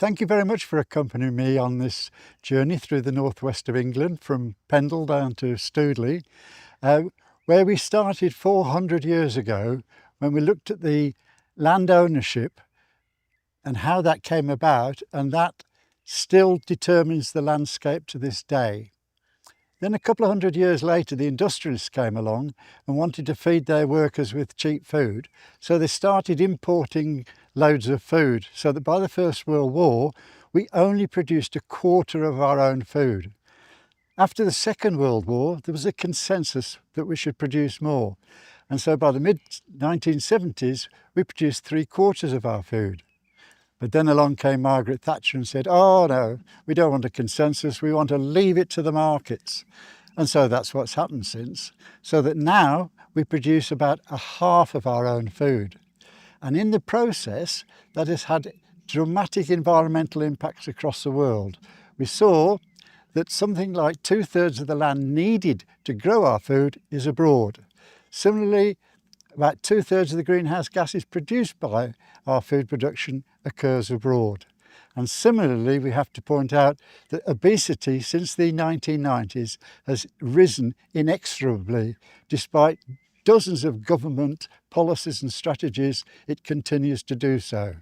Thank you very much for accompanying me on this journey through the northwest of England from Pendle down to Stoodley, where we started 400 years ago when we looked at the land ownership and how that came about, and that still determines the landscape to this day. Then a couple of hundred years later, the industrialists came along and wanted to feed their workers with cheap food. So they started importing loads of food, so that by the First World War, we only produced a quarter of our own food. After the Second World War, there was a consensus that we should produce more. And so by the mid-1970s, we produced 3/4 of our food. But then along came Margaret Thatcher and said, oh no, we don't want a consensus, we want to leave it to the markets. And so that's what's happened since, so that now we produce about a half of our own food. And in the process, that has had dramatic environmental impacts across the world. We saw that something like 2/3 of the land needed to grow our food is abroad. Similarly, about 2/3 of the greenhouse gases produced by our food production occurs abroad. And similarly, we have to point out that obesity since the 1990s has risen inexorably. Despite dozens of government policies and strategies, it continues to do so.